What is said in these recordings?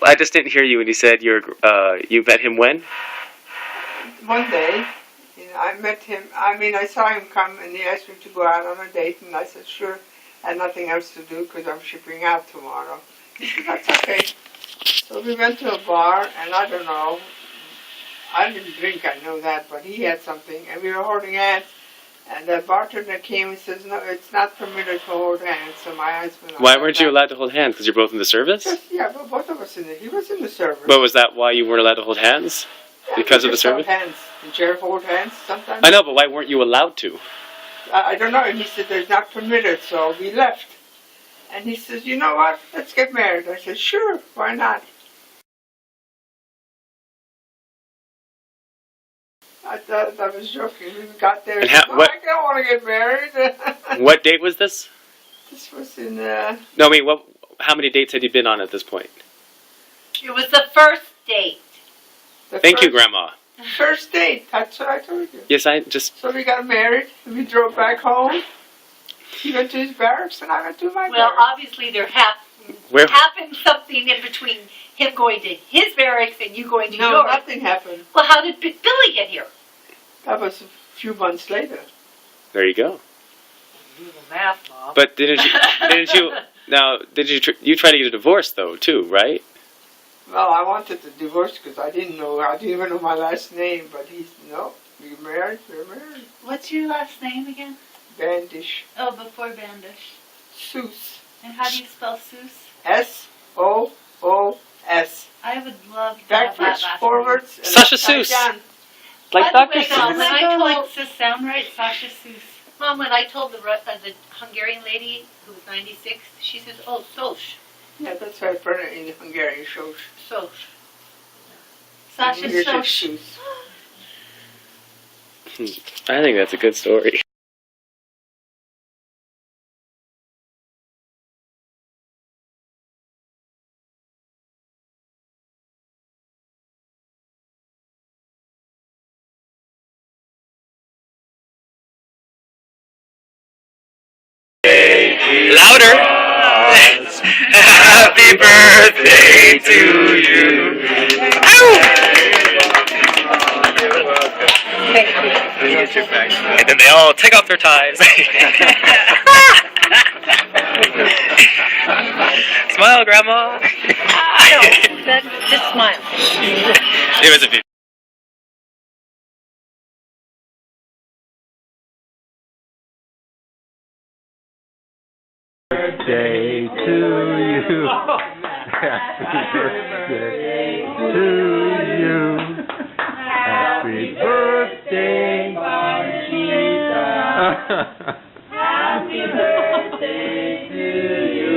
I just didn't hear you when you said you met him when? One day, I met him. I saw him come, and he asked me to go out on a date, and I said sure. I had nothing else to do because I'm shipping out tomorrow. He said that's okay. So we went to a bar, and I don't know. I didn't drink, I know that, but he had something, and we were holding hands. And the bartender came and says, no, it's not permitted to hold hands. So my husband... Why weren't you allowed to hold hands? Because you're both in the service? Yeah, but both of us in it. He was in the service. But was that why you weren't allowed to hold hands? Yeah, because of the service? Hands. Did you ever hold hands sometimes? I know, but why weren't you allowed to? I don't know. And he said, there's not permitted, so we left. And he says, you know what? Let's get married. I said, sure, why not? I thought I was joking. We got there and said, I don't want to get married. What date was this? This was in... No, I mean, how many dates had you been on at this point? It was the first date. Thank you, Grandma. First date. That's what I told you. Yes, I just... So we got married, and we drove back home. He went to his barracks, and I went to my barracks. Well, obviously there happened something in between him going to his barracks and you going to yours. No, nothing happened. Well, how did Billy get here? That was a few months later. There you go. Do the math, Mom. But didn't you try to get a divorce, though, too, right? Well, I wanted the divorce because I didn't even know my last name, but no, we're married. What's your last name again? Bandish. Oh, before Bandish. Seuss. And how do you spell Seuss? S-O-O-S. I would love to have that backwards, last forwards, name. Sasha Seuss. Like Dr. Seuss. When I told, does this sound right? Sasha Seuss. Mom, when I told the Hungarian lady who was 96, she says, oh, Sos. Yeah, that's how I pronounce it in Hungarian, Sos. Sos. Sasha Sos. I think that's a good story. Louder! Happy birthday to you! Ow! And then they all take off their ties. Smile, Grandma! No, just smile. It was a beautiful. Birthday to you. Happy birthday to you. Happy birthday, Conchita. Happy birthday to you.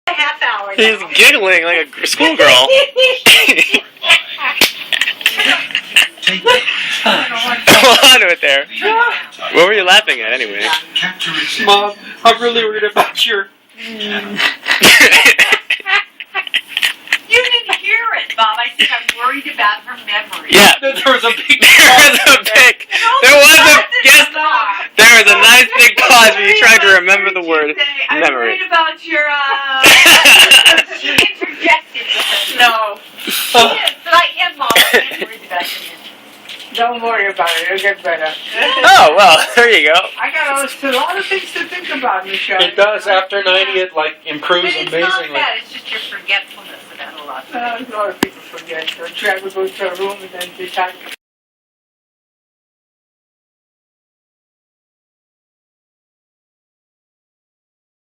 Half hour. He's giggling like a schoolgirl. Go on with there. What were you laughing at anyway? Mom, I'm really worried about your... You didn't hear it, Bob. I said I'm worried about her memory. Yeah. There was a big... There was a nice big pause where you tried to remember the word I'm memory. worried about your, She interjected with it. No. Yes, but I am, Mom. I'm worried about you. Don't worry about it, it'll get better. Oh, well, there you go. I got a lot of things to think about, Michelle. It does. After 90, it improves But it's amazingly. not that. It's just your forgetfulness about a lot of things. A lot of people forget. So try to go to a room and then decide.